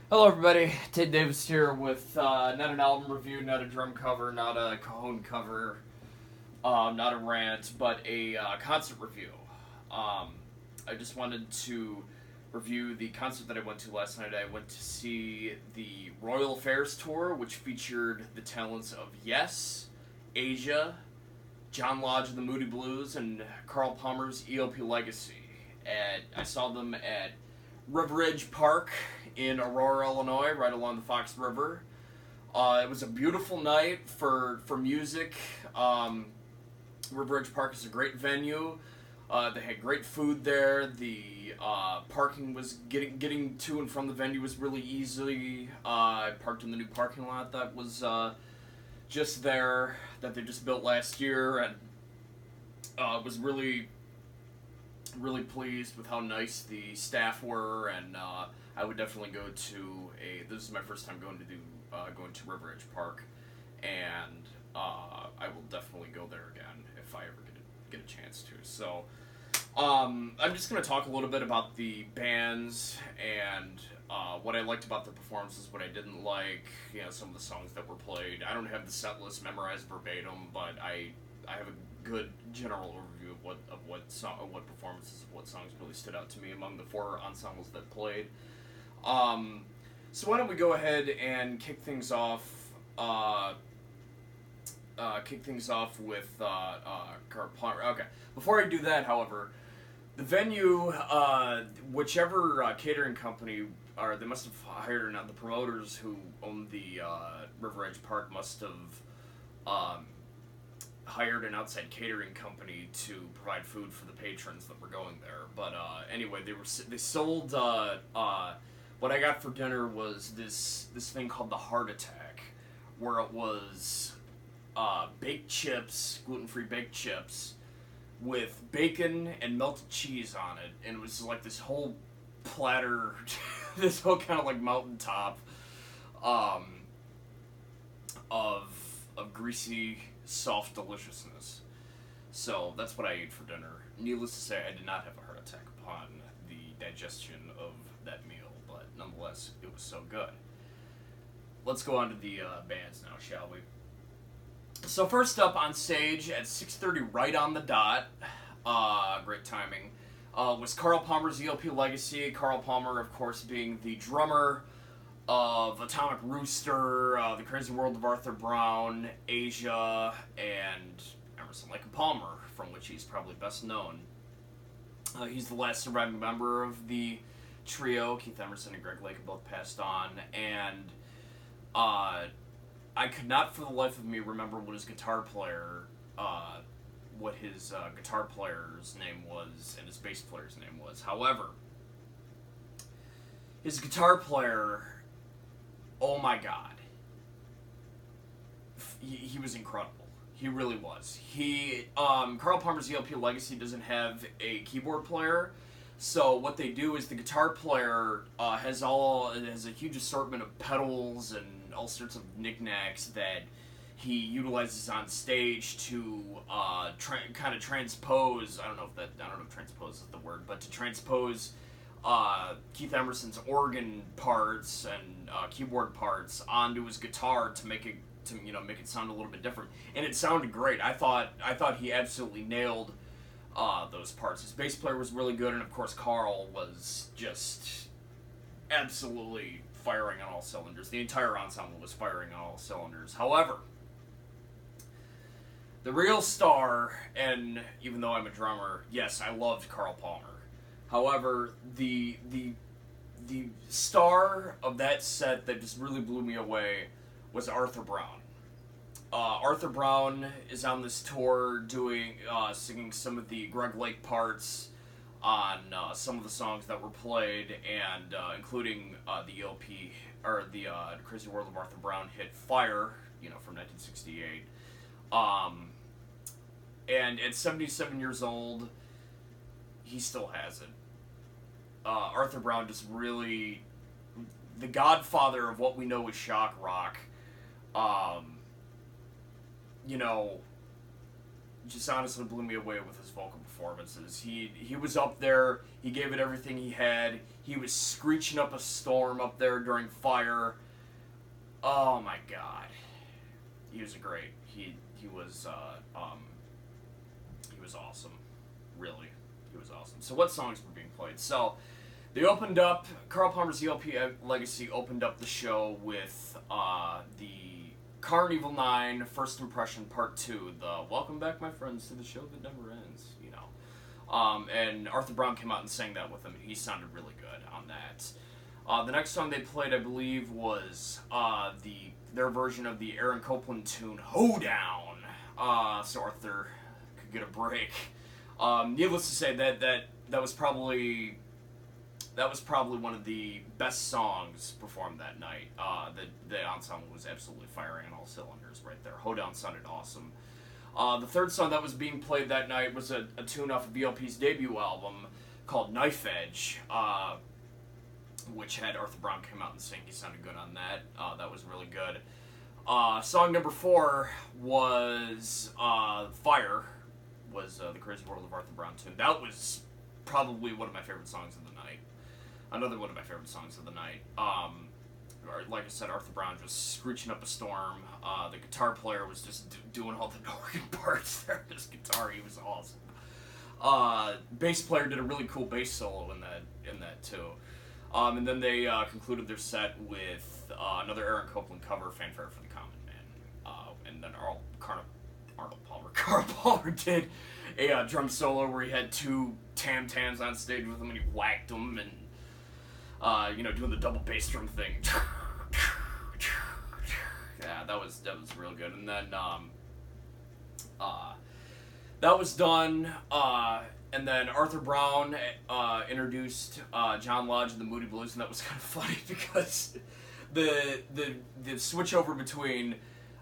Hello, everybody. Ted Davis here with not an album review, not a drum cover, not a cajon cover, not a rant, but a concert review. Um, I just wanted to review the concert that I went to last night. I went to see the Royal Affairs Tour, which featured the talents of Yes, Asia, John Lodge and the Moody Blues, and Carl Palmer's ELP Legacy. I saw them at River Edge Park in Aurora, Illinois, right along the Fox River. It was a beautiful night for music. River Edge Park is a great venue. They had great food there. The parking was getting to and from the venue was really easy. I parked in the new parking lot that was just there that they just built last year, and was really pleased with how nice the staff were, and I would definitely go to this is my first time going to River Edge Park, and I will definitely go there again if I ever get a chance to. So I'm just going to talk a little bit about the bands and what I liked about the performances, what I didn't like, some of the songs that were played. I don't have the set list memorized verbatim, but I have a good general overview of what performances, what songs really stood out to me among the four ensembles that played. So why don't we go ahead and kick things off? With Carl Palmer. Okay. Before I do that, however, the venue, whichever catering company, or they must have hired, the promoters who own the River Edge Park must have hired an outside catering company to provide food for the patrons that were going there. But anyway, they sold what I got for dinner was this thing called the Heart Attack, where it was baked chips, gluten-free baked chips, with bacon and melted cheese on it, and it was like this whole platter, this whole kind of like mountaintop of greasy, soft deliciousness. So that's what I ate for dinner. Needless to say, I did not have a heart attack upon the digestion of that meal, but nonetheless, it was so good. Let's go on to the bands now, shall we? So first up on stage at 6:30, right on the dot, great timing, was Carl Palmer's ELP Legacy. Carl Palmer, of course, being the drummer of Atomic Rooster, The Crazy World of Arthur Brown, Asia, and Emerson, Lake and Palmer, from which he's probably best known. He's the last surviving member of the trio. Keith Emerson and Greg Lake have both passed on, and I could not for the life of me remember what his guitar player's name was and his bass player's name was. However, his guitar player, oh my god, he was incredible. He really was. Carl Palmer's ELP Legacy doesn't have a keyboard player, so what they do is the guitar player has a huge assortment of pedals and all sorts of knickknacks that he utilizes on stage to kind of transpose. I don't know if transpose is the word, but to transpose Keith Emerson's organ parts and keyboard parts onto his guitar to make it sound a little bit different, and it sounded great. I thought he absolutely nailed those parts. His bass player was really good, and of course Carl was just absolutely firing on all cylinders. The entire ensemble was firing on all cylinders. However, the real star, and even though I'm a drummer, yes, I loved Carl Palmer. However, the star of that set that just really blew me away was Arthur Brown. Arthur Brown is on this tour singing some of the Greg Lake parts on some of the songs that were played, and including the ELP, or the Crazy World of Arthur Brown hit Fire, from 1968. And at 77 years old, he still has it. Arthur Brown just really, the godfather of what we know as shock rock. just honestly blew me away with his vocal performances. He was up there. He gave it everything he had. He was screeching up a storm up there during Fire. Oh my God, he was great. He was awesome. Really, he was awesome. So what songs were being played? So they opened up. Carl Palmer's ELP Legacy opened up the show with the Carnival 9 First Impression Part 2, the Welcome Back, My Friends, to the Show That Never Ends, you know. And Arthur Brown came out and sang that with him, and he sounded really good on that. The next song they played, I believe, was their version of the Aaron Copland tune, Hoedown, so Arthur could get a break. Needless to say, that was probably one of the best songs performed that night. The ensemble was absolutely firing on all cylinders right there. Hoedown sounded awesome. The third song that was being played that night was a tune off of ELP's debut album called Knife Edge, which had Arthur Brown come out and sing. He sounded good on that. That was really good. Song number 4 was Fire, was The Crazy World of Arthur Brown tune. That was probably one of my favorite songs of the night. Another one of my favorite songs of the night. Like I said, Arthur Brown just screeching up a storm. The guitar player was just doing all the organ parts there. His guitar, he was awesome. Bass player did a really cool bass solo in that too. And then they concluded their set with another Aaron Copland cover, Fanfare for the Common Man. And then Carl Palmer did a drum solo where he had 2 tam-tams on stage with him, and he whacked them, and doing the double bass drum thing. Yeah, that was real good. And then that was done. And then Arthur Brown introduced John Lodge and the Moody Blues, and that was kind of funny because the switch over between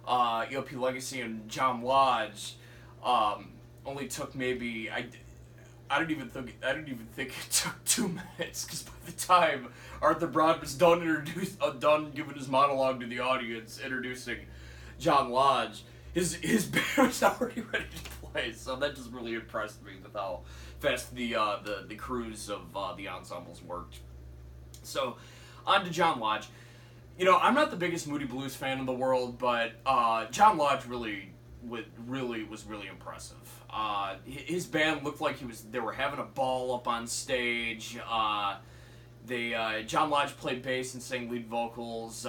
ELP Legacy and John Lodge only took maybe I don't even think it took 2 minutes, because by the time Arthur Brown was done giving his monologue to the audience, introducing John Lodge, his band was already ready to play. So that just really impressed me with how fast the crews of the ensembles worked. So on to John Lodge. I'm not the biggest Moody Blues fan in the world, but John Lodge really was really impressive. His band looked like they were having a ball up on stage. John Lodge played bass and sang lead vocals.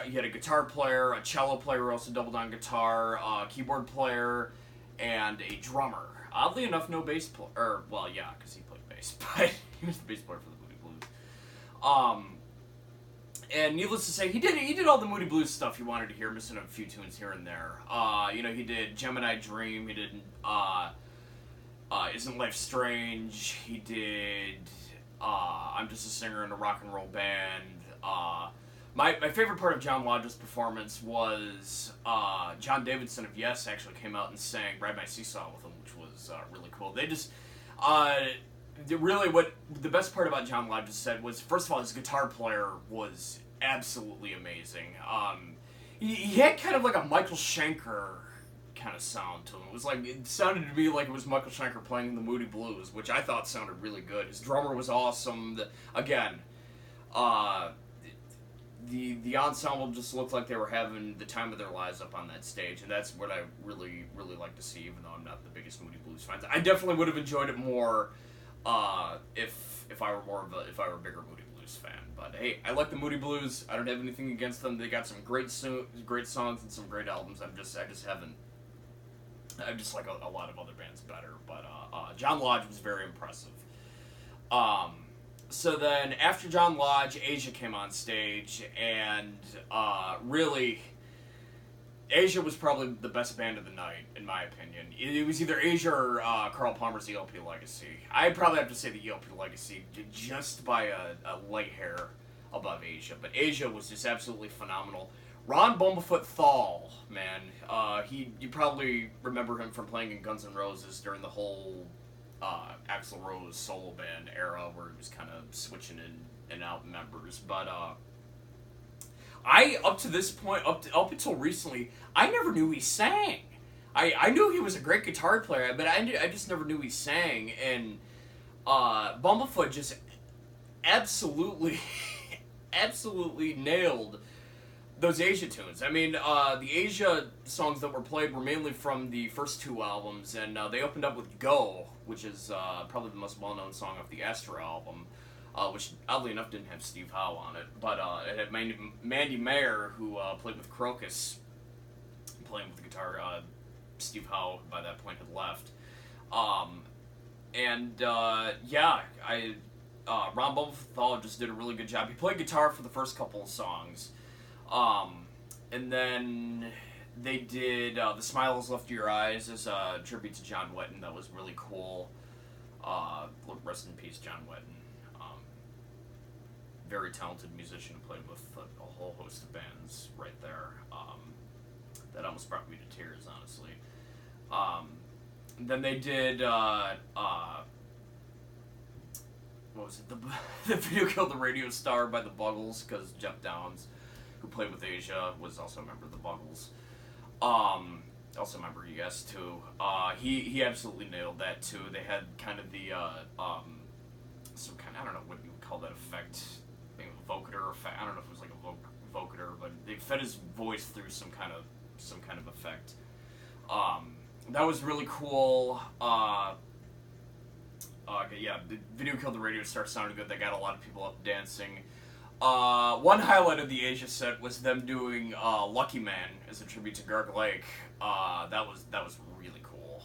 He had a guitar player, a cello player who also doubled on guitar, a keyboard player, and a drummer. Oddly enough, no bass player. Well, yeah, because he played bass, but he was the bass player for the Moody Blues. And needless to say, he did all the Moody Blues stuff you wanted to hear, missing a few tunes here and there. He did Gemini Dream. He did Isn't Life Strange. He did I'm Just a Singer in a Rock and Roll Band. My favorite part of John Lodge's performance was John Davidson of Yes actually came out and sang Ride My Seesaw with him, which was really cool. They just what the best part about John Lodge's set was, first of all, his guitar player was absolutely amazing. He had kind of like a Michael Schenker kind of sound to him. It sounded to me like it was Michael Schenker playing the Moody Blues, which I thought sounded really good. His drummer was awesome. The ensemble just looked like they were having the time of their lives up on that stage, and that's what I really, really like to see, even though I'm not the biggest Moody Blues fan. I definitely would have enjoyed it more if I were a bigger Moody Blues fan. But hey, I like the Moody Blues. I don't have anything against them. They got some great songs and some great albums. I just like a lot of other bands better. But John Lodge was very impressive. So then, after John Lodge, Asia came on stage, and really, Asia was probably the best band of the night, in my opinion. It was either Asia or Carl Palmer's ELP Legacy. I'd probably have to say the ELP Legacy, just by a light hair above Asia. But Asia was just absolutely phenomenal. Ron Bumblefoot Thal, man, you probably remember him from playing in Guns N' Roses during the whole Axl Rose solo band era, where he was kind of switching in and out members. But up to this point, up until recently, I never knew he sang. I knew he was a great guitar player, but I just never knew he sang. And Bumblefoot just absolutely, absolutely nailed those Asia tunes. I mean, the Asia songs that were played were mainly from the first two albums, and they opened up with Go, which is probably the most well-known song off the Astra album, which oddly enough didn't have Steve Howe on it, but it had Mandy Mayer, who played with Crocus, playing with the guitar. Steve Howe, by that point, had left. Ron Bumblefoot just did a really good job. He played guitar for the first couple of songs. And then they did The Smile Has Left Your Eyes as a tribute to John Wetton. That was really cool. Rest in peace, John Wetton. Very talented musician who played with a whole host of bands right there. That almost brought me to tears, honestly. Then they did, what was it? The Video Killed the Radio Star by the Buggles, because Jeff Downs, who played with Asia, was also a member of the Buggles. Also a member of Yes, too. He absolutely nailed that, too. They had kind of the, some kind of, I don't know what you would call that effect, maybe a vocoder effect. I don't know if it was like a vocoder, but they fed his voice through some kind of effect. That was really cool. The Video Killed the Radio Star sounded good. They got a lot of people up dancing. One highlight of the Asia set was them doing Lucky Man as a tribute to Garg Lake. That was really cool.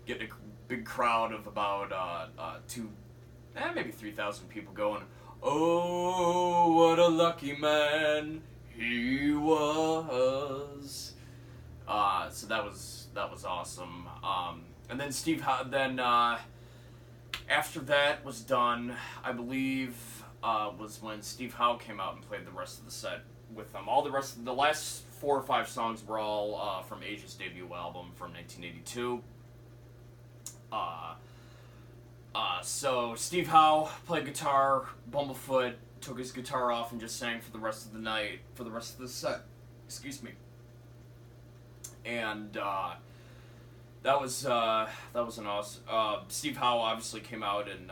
Getting a big crowd of about maybe 3,000 people going, "Oh, what a lucky man he was." So that was awesome. And then after that was done, I believe, was when Steve Howe came out and played the rest of the set with them. All the last 4 or 5 songs were all from Asia's debut album from 1982. So Steve Howe played guitar, Bumblefoot took his guitar off and just sang for the rest of the night, for the rest of the set. Excuse me. And that was an awesome. Steve Howe obviously came out and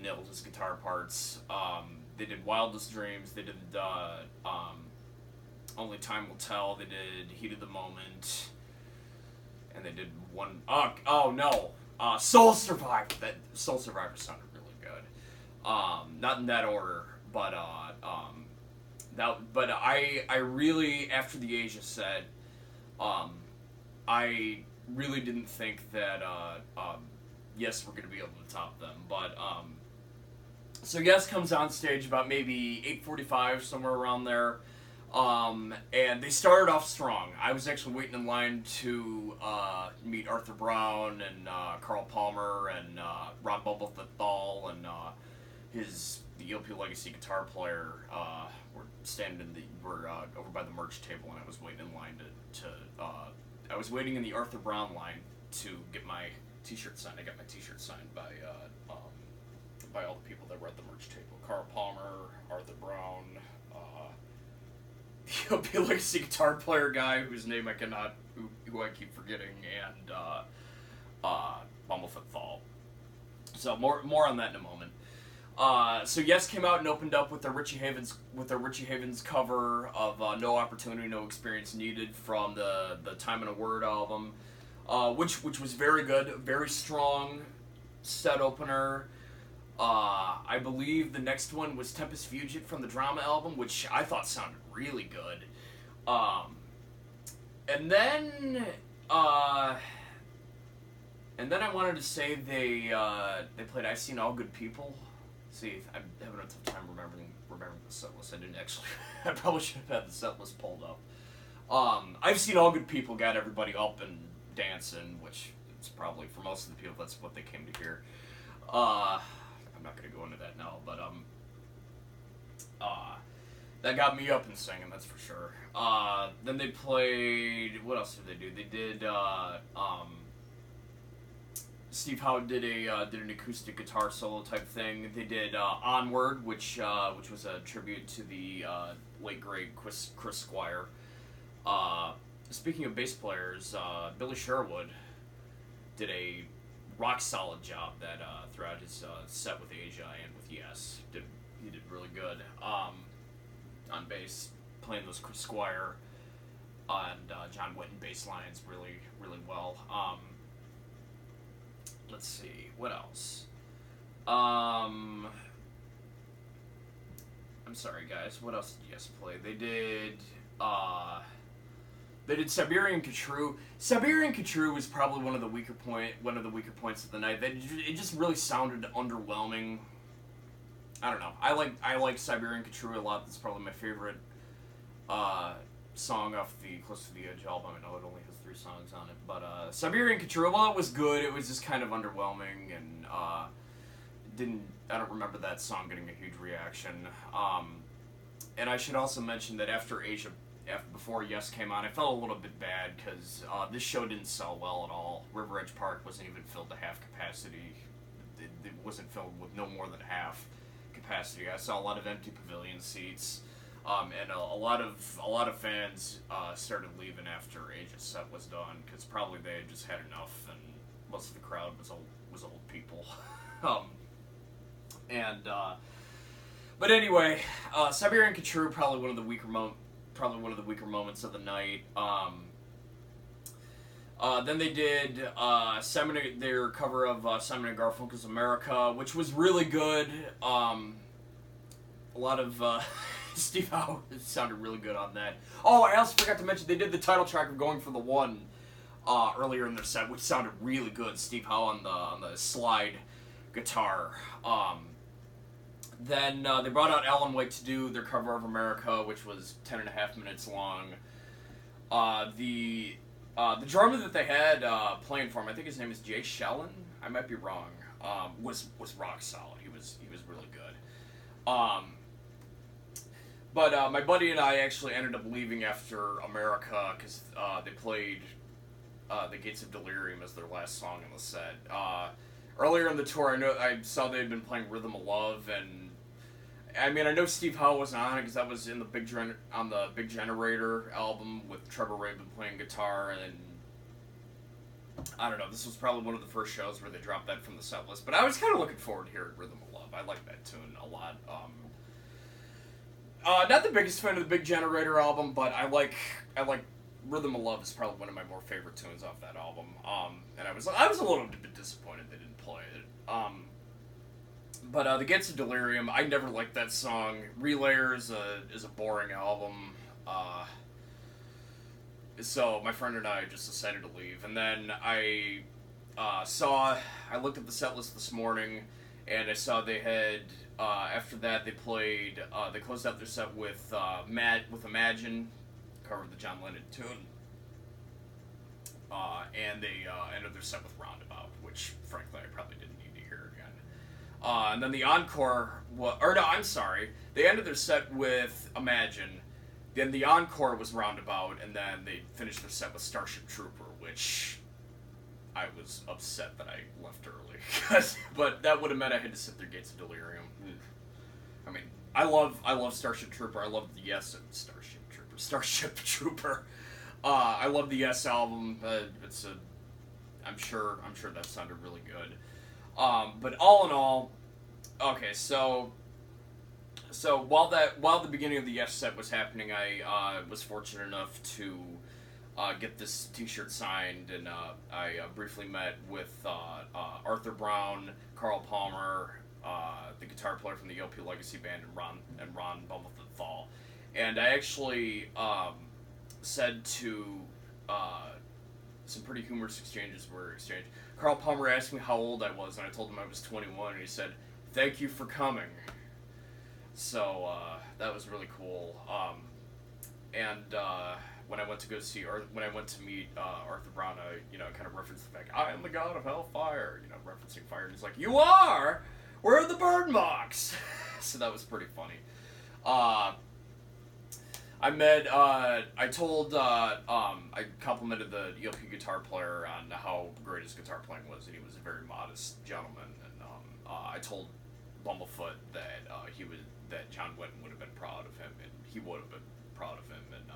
nailed his guitar parts. They did Wildest Dreams. They did Only Time Will Tell. They did Heat of the Moment, and they did one. Soul Survivor. That Soul Survivor sounded really good. Not in that order, but I really, after the Asia set, I really didn't think that Yes were going to be able to top them, but so Yes comes on stage about maybe 8:45, somewhere around there, and they started off strong. I was actually waiting in line to meet Arthur Brown and Carl Palmer and Ron Bumblefoot and the ELP Legacy guitar player. We're over by the merch table, and I was waiting in line I was waiting in the Arthur Brown line to get my t-shirt signed. I got my t-shirt signed by all the people that were at the merch table. Carl Palmer, Arthur Brown, the ELP Legacy guitar player guy whose name who I keep forgetting, and Bumblefoot Thal. So more on that in a moment. So Yes came out and opened up with their Richie Havens cover of No Opportunity, No Experience Needed from the Time and a Word album, which was very good, very strong set opener. I believe the next one was Tempus Fugit from the Drama album, which I thought sounded really good. And then I wanted to say they played I've Seen All Good People. See, I'm having a tough time remembering the set list. I probably should have had the set list pulled up. I've Seen All Good People got everybody up and dancing, which is probably, for most of the people, that's what they came to hear. I'm not going to go into that now, but that got me up and singing, that's for sure. Then they played, what else did they do? They did, Steve Howe did an acoustic guitar solo type thing. They did Onward, which was a tribute to the late great Chris Squire. speaking of bass players, Billy Sherwood did a rock solid job that throughout his set with Asia and with Yes. He did really good on bass, playing those Chris Squire and John Wetton bass lines really well. Let's see, what else? I'm sorry, guys. What else did Yes play? They did Siberian Khatru. Siberian Khatru was probably one of the weaker points of the night. It just really sounded underwhelming. I don't know. I like Siberian Khatru a lot. That's probably my favorite song off the Close to the Edge album. I know it only has 3 songs on it, but Siberian Khatru, while it was good, it was just kind of underwhelming, and I don't remember that song getting a huge reaction. And I should also mention that before Yes came on, I felt a little bit bad because this show didn't sell well at all. River Edge Park wasn't even filled to half capacity. It wasn't filled with no more than half capacity. I saw a lot of empty pavilion seats, and a lot of fans started leaving after Asia's set was done because probably they had just had enough, and most of the crowd was old people. But anyway, Siberian Khatru, probably one of the weaker moments of the night. Then they did their cover of Simon and Garfunkel's "America," which was really good. A lot of Steve Howe sounded really good on that. Oh, I also forgot to mention they did the title track of "Going for the One" earlier in their set, which sounded really good. Steve Howe on the slide guitar. Then they brought out Alan White to do their cover of "America," which was 10.5 minutes long. The drummer that they had playing for him, I think his name is Jay Shellen. I might be wrong. Was rock solid. He was really good. But my buddy and I actually ended up leaving after "America" because they played "The Gates of Delirium" as their last song in the set. Earlier in the tour, I saw they had been playing "Rhythm of Love," and I mean, I know Steve Howe wasn't on it because that was in on the Big Generator album with Trevor Rabin playing guitar, and I don't know. This was probably one of the first shows where they dropped that from the set list, but I was kind of looking forward to hearing "Rhythm of Love." I like that tune a lot. Not the biggest fan of the Big Generator album, but I like "Rhythm of Love" is probably one of my more favorite tunes off that album. And I was a little bit disappointed they didn't play it. But "The Gates of Delirium," I never liked that song. "Relayer" is a boring album. So my friend and I just decided to leave. And then I looked at the set list this morning, and I saw they had, after that they closed out their set with "Imagine," covered the John Lennon tune. And they ended their set with "Roundabout," which frankly I probably didn't need to hear again. And then the encore, they ended their set with "Imagine," then the encore was "Roundabout," and then they finished their set with "Starship Trooper," which I was upset that I left early, but that would have meant I had to sit through "Gates of Delirium." I mean, I love Starship Trooper. I love the Yes Starship Trooper. I love the Yes album. I'm sure that sounded really good. But all in all, okay. So while the beginning of the Yes set was happening, I was fortunate enough to get this T-shirt signed, and I briefly met with Arthur Brown, Carl Palmer, the guitar player from the ELP Legacy Band, and Ron Bumblefoot Thal, and I actually said to some pretty humorous exchanges were exchanged. Carl Palmer asked me how old I was, and I told him I was 21, and he said, "Thank you for coming." So that was really cool. And when I went to meet Arthur Brown, I kind of referenced the fact, "I am the god of hellfire," referencing fire, and he's like, "You are? Where are the burn marks?" So that was pretty funny. I complimented the ELP guitar player on how great his guitar playing was, and he was a very modest gentleman. And I told Bumblefoot that John Wetton would have been proud of him, and he would have been proud of him. And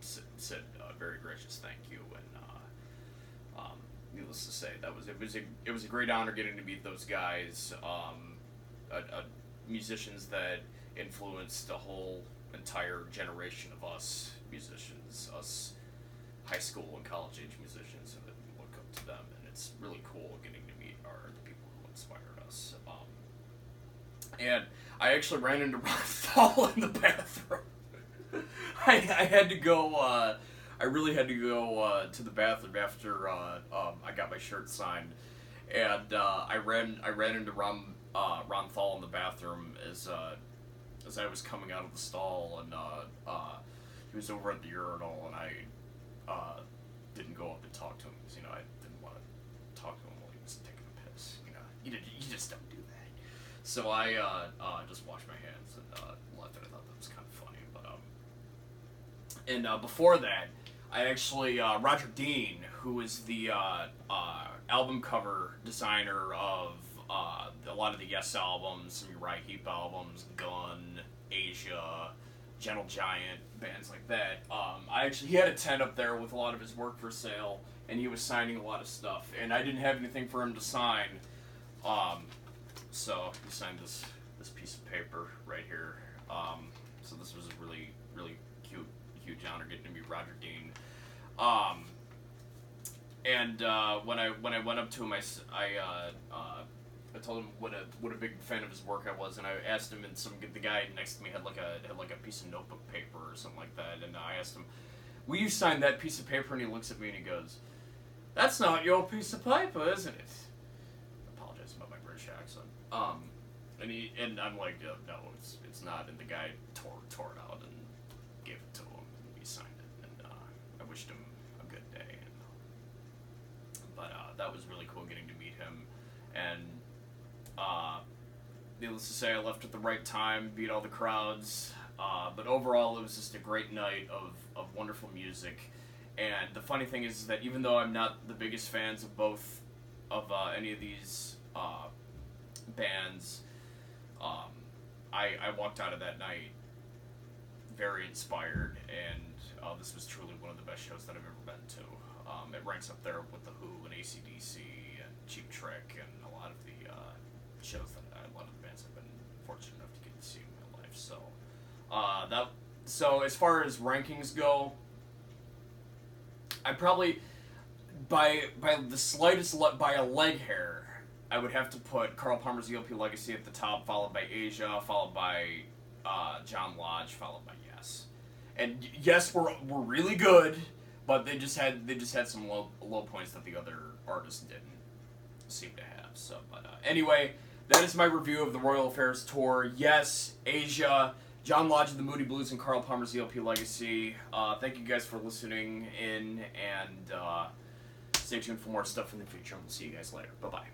said very gracious thank you, and needless to say, it was a great honor getting to meet those guys, musicians that influenced a whole entire generation of us musicians, us high school and college age musicians, and look up to them, and it's really cool getting to meet the people who inspired us. And I actually ran into Ron Thal in the bathroom. I had to go. I really had to go to the bathroom after I got my shirt signed, and I ran into Ron Thal in the bathroom as I was coming out of the stall, and he was over at the urinal, and I didn't go up and talk to him because I didn't want to talk to him while he was taking a piss. You just don't do that. So I just washed my hands and left it. I thought that was kind of funny, but before that, I actually Roger Dean, who is the album cover designer of a lot of the Yes albums, some Uriah Heep albums, Gun, Asia, Gentle Giant, bands like that. He had a tent up there with a lot of his work for sale, and he was signing a lot of stuff, and I didn't have anything for him to sign, so he signed this piece of paper right here. So this was a really, really huge honor getting to meet Roger Dean. When I went up to him, I told him what a big fan of his work I was, and I asked him, and the guy next to me had like a piece of notebook paper or something like that, and I asked him, "Will you sign that piece of paper?" And he looks at me and he goes, "That's not your piece of paper, isn't it?" I apologize about my British accent. And I'm like, "No, it's not." And the guy tore it out and gave it to him, and he signed it, and I wished him a good day. But that was really cool getting to meet him, and needless to say, I left at the right time, beat all the crowds, but overall it was just a great night of wonderful music. And the funny thing is that even though I'm not the biggest fans of any of these bands, I walked out of that night very inspired, and this was truly one of the best shows that I've ever been to. It ranks up there with The Who and AC/DC and Cheap Trick and a lot of the shows that a lot of the bands I've been fortunate enough to get to see in my life. So as far as rankings go, I probably by a leg hair, I would have to put Carl Palmer's ELP Legacy at the top, followed by Asia, followed by John Lodge, followed by Yes. And Yes were really good, but they just had some low points that the other artists didn't seem to have. So, but anyway, that is my review of the Royal Affairs tour. Yes, Asia, John Lodge of the Moody Blues, and Carl Palmer's ELP Legacy. Thank you guys for listening in, and stay tuned for more stuff in the future. And we'll see you guys later. Bye bye.